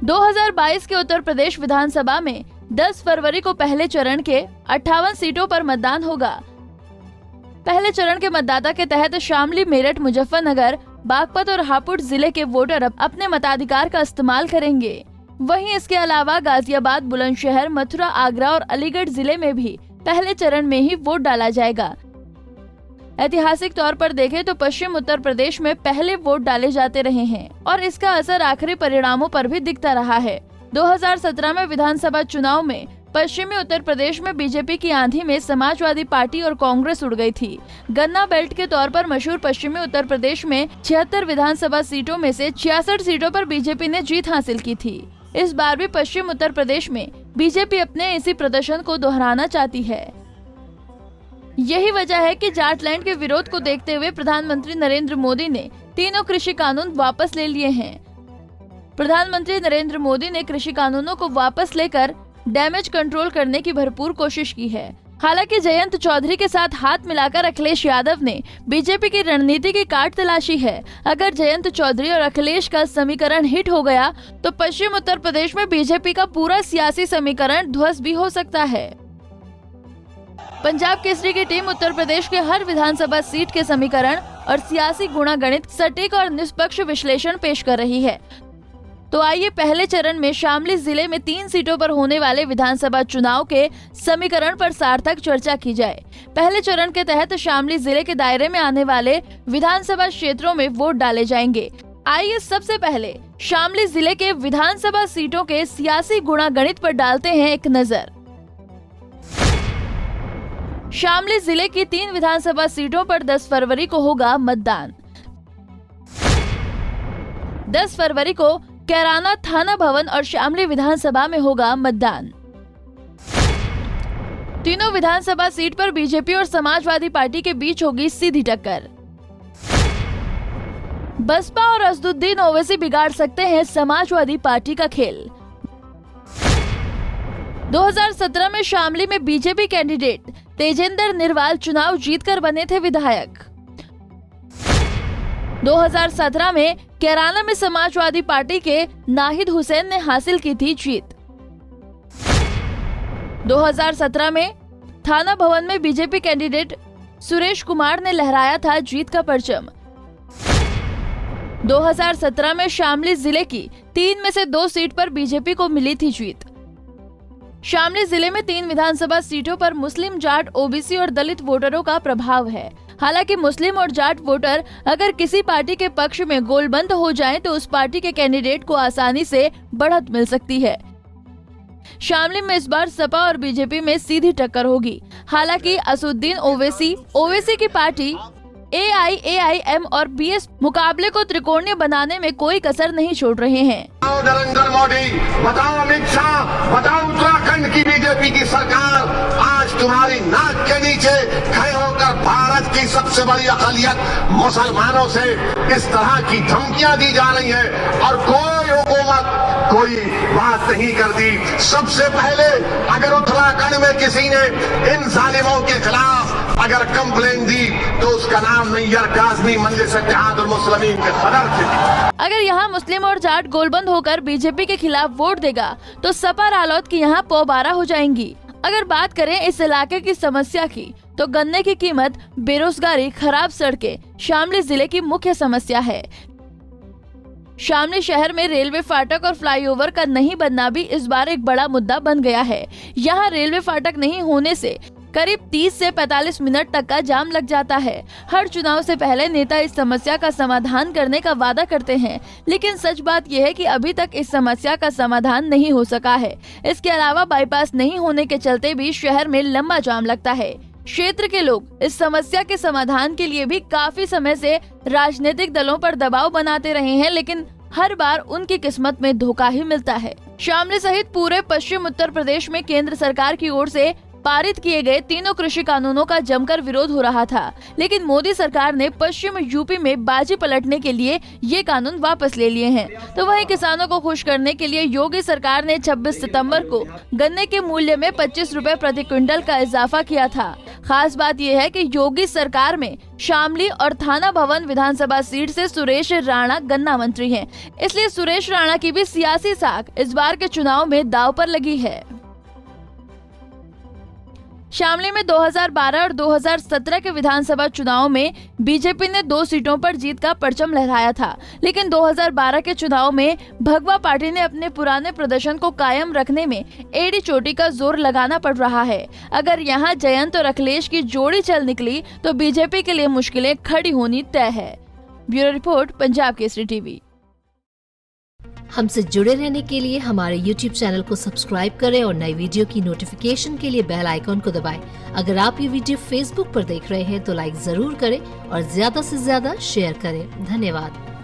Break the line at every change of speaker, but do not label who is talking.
2022 के उत्तर प्रदेश विधानसभा में 10 फरवरी को पहले चरण के 58 सीटों पर मतदान होगा। पहले चरण के मतदाता के तहत शामली, मेरठ, मुजफ्फरनगर, बागपत और हापुड़ जिले के वोटर अपने मताधिकार का इस्तेमाल करेंगे। वहीं इसके अलावा गाजियाबाद, बुलंदशहर, मथुरा, आगरा और अलीगढ़ जिले में भी पहले चरण में ही वोट डाला जाएगा। ऐतिहासिक तौर पर देखें तो पश्चिम उत्तर प्रदेश में पहले वोट डाले जाते रहे हैं और इसका असर आखिरी परिणामों पर भी दिखता रहा है। 2017 में विधानसभा चुनाव में पश्चिमी उत्तर प्रदेश में बीजेपी की आंधी में समाजवादी पार्टी और कांग्रेस उड़ गई थी। गन्ना बेल्ट के तौर पर मशहूर पश्चिमी उत्तर प्रदेश में 76 विधानसभा सीटों में से 66 सीटों पर बीजेपी ने जीत हासिल की थी। इस बार भी पश्चिम उत्तर प्रदेश में बीजेपी अपने इसी प्रदर्शन को दोहराना चाहती है। यही वजह है कि जाटलैंड के विरोध को देखते हुए प्रधानमंत्री नरेंद्र मोदी ने तीनों कृषि कानून वापस ले लिए हैं। प्रधानमंत्री नरेंद्र मोदी ने कृषि कानूनों को वापस लेकर डैमेज कंट्रोल करने की भरपूर कोशिश की है। हालांकि जयंत चौधरी के साथ हाथ मिलाकर अखिलेश यादव ने बीजेपी की रणनीति की काट तलाशी है। अगर जयंत चौधरी और अखिलेश का समीकरण हिट हो गया तो पश्चिम उत्तर प्रदेश में बीजेपी का पूरा सियासी समीकरण ध्वस्त भी हो सकता है। पंजाब केसरी की टीम उत्तर प्रदेश के हर विधानसभा सीट के समीकरण और सियासी गुणागणित सटीक और निष्पक्ष विश्लेषण पेश कर रही है। तो आइए पहले चरण में शामली जिले में 3 सीटों पर होने वाले विधानसभा चुनाव के समीकरण पर सार्थक चर्चा की जाए। पहले चरण के तहत शामली जिले के दायरे में आने वाले विधानसभा क्षेत्रों में वोट डाले जाएंगे। आइए सबसे पहले शामली जिले के विधानसभा सीटों के सियासी गुणागणित पर डालते हैं एक नजर। शामली जिले की 3 विधानसभा सीटों पर 10 फरवरी को होगा मतदान। 10 फरवरी को कैराना थाना भवन और शामली विधानसभा में होगा मतदान। तीनों विधानसभा सीट पर बीजेपी और समाजवादी पार्टी के बीच होगी सीधी टक्कर। बसपा और असदुद्दीन ओवैसी बिगाड़ सकते हैं समाजवादी पार्टी का खेल। 2017 में शामली में बीजेपी कैंडिडेट तेजेंद्र निर्वाल चुनाव जीतकर बने थे विधायक। 2017 में कैराना में समाजवादी पार्टी के नाहिद हुसैन ने हासिल की थी जीत। 2017 में थाना भवन में बीजेपी कैंडिडेट सुरेश कुमार ने लहराया था जीत का परचम। 2017 में शामली जिले की 3 में से 2 सीट पर बीजेपी को मिली थी जीत। शामली जिले में 3 विधानसभा सीटों पर मुस्लिम, जाट, ओबीसी और दलित वोटरों का प्रभाव है। हालांकि मुस्लिम और जाट वोटर अगर किसी पार्टी के पक्ष में गोलबंद हो जाएं तो उस पार्टी के कैंडिडेट को आसानी से बढ़त मिल सकती है। शामली में इस बार सपा और बीजेपी में सीधी टक्कर होगी। हालांकि असदुद्दीन ओवैसी की पार्टी AIAIM और BS मुकाबले को त्रिकोणीय बनाने में कोई कसर नहीं छोड़ रहे हैं।
बताओ नरेंद्र मोदी, बताओ अमित शाह, बताओ उत्तराखंड की बीजेपी की सरकार आज तुम्हारी नाक के नीचे खड़े होकर भारत की सबसे बड़ी अक़लियत मुसलमानों से इस तरह की धमकियां दी जा रही है और कोई हुकूमत कोई बात नहीं कर दी। सबसे पहले अगर उत्तराखंड में किसी ने इन जालिमों के खिलाफ अगर कंप्लेन दी तो उसका नाम नैयर काज़मी मजलिस इत्तेहादुल मुस्लिमीन के सदर थे।
अगर यहाँ मुस्लिम और जाट गोलबंद होकर बीजेपी के खिलाफ वोट देगा तो सपा रालोद की यहाँ पौबारा हो जाएंगी। अगर बात करें इस इलाके की समस्या की तो गन्ने की कीमत, बेरोजगारी, खराब सड़कें शामली जिले की मुख्य समस्या है। शामली शहर में रेलवे फाटक और फ्लाईओवर का नहीं बनना भी इस बार एक बड़ा मुद्दा बन गया है। यहाँ रेलवे फाटक नहीं होने से करीब 30 से 45 मिनट तक का जाम लग जाता है। हर चुनाव से पहले नेता इस समस्या का समाधान करने का वादा करते हैं, लेकिन सच बात यह है कि अभी तक इस समस्या का समाधान नहीं हो सका है। इसके अलावा बाईपास नहीं होने के चलते भी शहर में लंबा जाम लगता है। क्षेत्र के लोग इस समस्या के समाधान के लिए भी काफी समय से राजनीतिक दलों पर दबाव बनाते रहे हैं, लेकिन हर बार उनकी किस्मत में धोखा ही मिलता है। शामली सहित पूरे पश्चिम उत्तर प्रदेश में केंद्र सरकार की ओर से पारित किए गए तीनों कृषि कानूनों का जमकर विरोध हो रहा था, लेकिन मोदी सरकार ने पश्चिम यूपी में बाजी पलटने के लिए ये कानून वापस ले लिए हैं। तो वहीं किसानों को खुश करने के लिए योगी सरकार ने 26 सितंबर को गन्ने के मूल्य में 25 रुपए प्रति क्विंटल का इजाफा किया था। खास बात यह है कि योगी सरकार में शामली और थाना भवन विधानसभा सीट से सुरेश राणा गन्ना मंत्री हैं, इसलिए सुरेश राणा की भी सियासी साख इस बार के चुनाव में दांव पर लगी है। शामली में 2012 और 2017 के विधानसभा चुनाव में बीजेपी ने 2 सीटों पर जीत का परचम लहराया था, लेकिन 2012 के चुनाव में भगवा पार्टी ने अपने पुराने प्रदर्शन को कायम रखने में एड़ी चोटी का जोर लगाना पड़ रहा है। अगर यहां जयंत और अखिलेश की जोड़ी चल निकली तो बीजेपी के लिए मुश्किलें खड़ी होनी तय है। Bureau report, Punjab Kesari TV.
हमसे जुड़े रहने के लिए हमारे YouTube चैनल को सब्सक्राइब करें और नई वीडियो की नोटिफिकेशन के लिए बेल आइकॉन को दबाएं। अगर आप ये वीडियो Facebook पर देख रहे हैं तो लाइक जरूर करें और ज्यादा से ज्यादा शेयर करें। धन्यवाद।